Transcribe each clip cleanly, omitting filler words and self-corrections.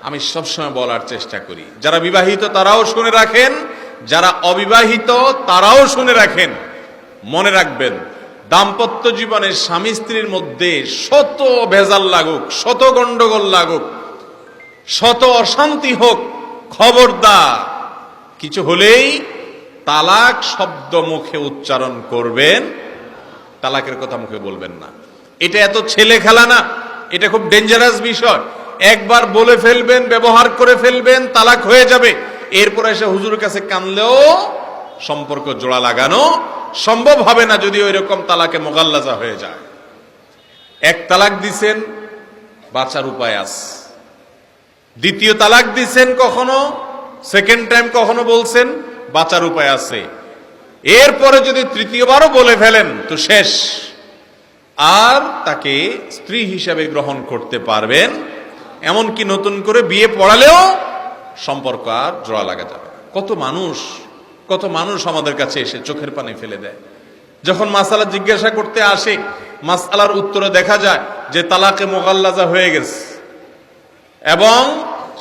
আমি সবসময় বলার চেষ্টা করি, যারা বিবাহিত তারাও শুনে রাখেন, যারা অবিবাহিত তারাও শুনে রাখেন। মনে রাখবেন, দাম্পত্য জীবনে স্বামী স্ত্রীর মধ্যে শত ভেজাল লাগুক, শত গন্ডগোল লাগুক, শত অশান্তি হোক, খবরদার কিছু হলেই তালাক শব্দ মুখে উচ্চারণ করবেন, তালাকের কথা মুখে বলবেন না। এটা এত ছেলে খেলা না, এটা খুব ডেঞ্জারাস বিষয়। একবার বলে ফেলবেন, ব্যবহার করে ফেলবেন, তালাক হয়ে যাবে। এরপর এসে হুজুরের কাছে কানলেও সম্পর্ক জোড়া লাগানো সম্ভব হবে না, যদি ওই রকম তালাকে মোগাল্লাজা হয়ে যায়। এক তালাক দিছেন, বাঁচার উপায় আছে। দ্বিতীয় তালাক দিছেন, কখনো সেকেন্ড টাইম কখনো বলছেন, বাঁচার উপায় আছে। এরপরে যদি তৃতীয়বারও বলে ফেলেন তো শেষ। আর তাকে স্ত্রী হিসাবে গ্রহণ করতে পারবেন, এমনকি নতুন করে বিয়ে পড়ালেও সম্পর্ক আর জোড়া লাগা যাবে। কত মানুষ আমাদের কাছে এসে চোখের পানি ফেলে দেয়। যখন মাসালা জিজ্ঞাসা করতে আসে, মাসআলার উত্তরে দেখা যায় যে তালাকে মোগাল্লাজা হয়ে গেছে এবং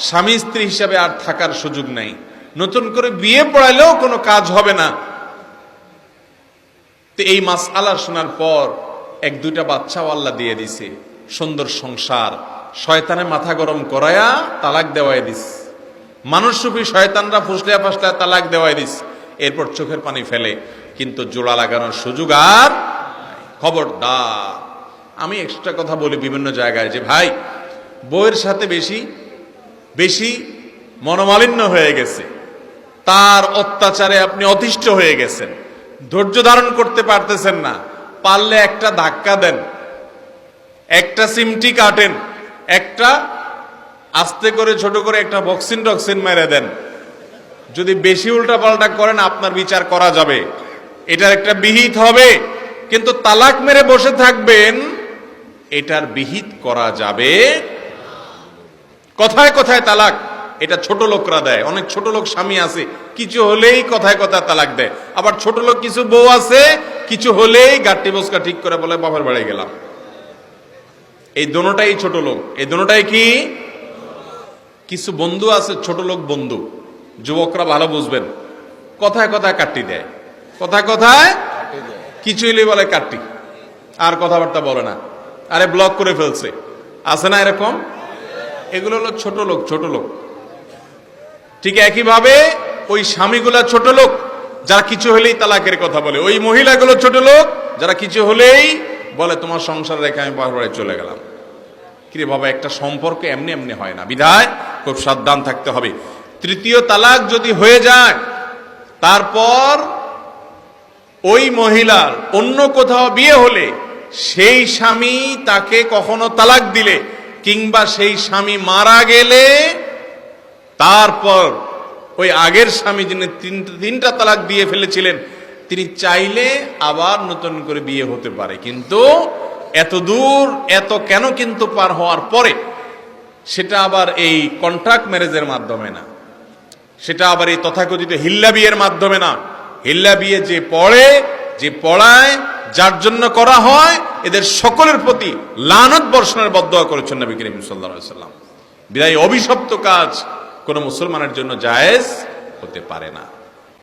স্বামী স্ত্রী হিসাবে আর থাকার সুযোগ নেই, নতুন করে বিয়ে পড়াইলেও কোনো কাজ হবে না। তো এই মাসআলা শোনার পর এক দুইটা বাচ্চাও আল্লাহ দিয়ে দিছে, সুন্দর সংসার, শয়তানে মাথা গরম করায়া তালাক দেওয়াই দিস। মানুষরূপী শয়তানরা ফুসলিয়া ফাসলিয়া তালাক দেওয়াই দিস। এরপর চোখের পানি ফেলে, কিন্তু জোড়া লাগানোর সুযোগ আর খবরদার। আমি এক্সট্রা কথা বলি বিভিন্ন জায়গায় যে ভাই, বউয়ের সাথে বেশি মনোমালিন্য হয়ে গেছে, তার অত্যাচারে আপনি অতিষ্ঠ হয়ে গেছেন, ধৈর্য ধারণ করতে পারতেছেন না, পারলে একটা ধাক্কা দেন, একটা সিমটি কাটেন, একটা আস্তে করে ছোট করে একটা বক্সিন টক্সিন মেরে দেন। যদি বেশি উল্টা পাল্টা করেন আপনার বিচার করা যাবে, এটার একটা বিহিত হবে। কিন্তু তালাক মেরে বসে থাকবেন, এটার বিহিত করা যাবে। কথায় কথায় তালাক, এটা ছোট লোকরা দেয়। অনেক ছোট লোক স্বামী আছে, কিছু হলেই কথায় কথায় তালাক দেয়। আবার ছোট লোক কিছু বউ আছে, কিছু হলেই গাট্টি বসকা ঠিক করে বলে বাপের বাড়ি গেলাম। এই দোনোটাই ছোট লোক। এই দোনোটাই কি? কিছু বন্ধু আছে ছোট লোক বন্ধু, যুবকরা ভালো বুঝবেন, কথায় কথায় কাট্টি দেয়, কথায় কথায় কিছু হলেই বলে কাট্টি, আর কথাবার্তা বলে না, আরে ব্লক করে ফেলছে, আছে না এরকম? এগুলো হলো ছোট লোক। ঠিক একইভাবে ওই স্বামীগুলা ছোট লোক, যারা কিছু হলেই তালাকের কথা বলে। ওই মহিলাগুলো ছোট লোক, যারা কিছু হলেই বলে তোমার সংসার রেখে আমি বাপের বাড়ি চলে গেলাম। কিরে বাবা, একটা সম্পর্ক এমনি এমনি হয় না, বিধায় খুব সাবধান থাকতে হবে। তৃতীয় তালাক যদি হয়ে যায়, তারপর ওই মহিলার অন্য কোথাও বিয়ে হলে সেই স্বামী তাকে কখনো তালাক দিলে, কিংবা সেই স্বামী মারা গেলে, তারপর ওই আগের স্বামী যিনি তিনটা তালাক দিয়ে ফেলেছিলেন, তিনি চাইলে আবার নতুন করে বিয়ে হতে পারে। কিন্তু এত দূর এত কেন কিন্তু পার হওয়ার পরে, সেটা আবার এই কন্ট্রাক্ট ম্যারেজের মাধ্যমে না, সেটা আবার এই তথাকথিত হিল্লা বিয়ের মাধ্যমে না। হিল্লা বিয়ে যে পড়ে, যে পড়ায়, যার জন্য করা হয়, এদের সকলের প্রতি লানত বর্ষণের বদদোয়া করেছেন নবী করিম সাল্লাল্লাহু আলাইহি ওয়াসাল্লাম। বিদায় অভিশপ্ত কাজ কোন মুসলমানের জন্য জায়েজ হতে পারে না।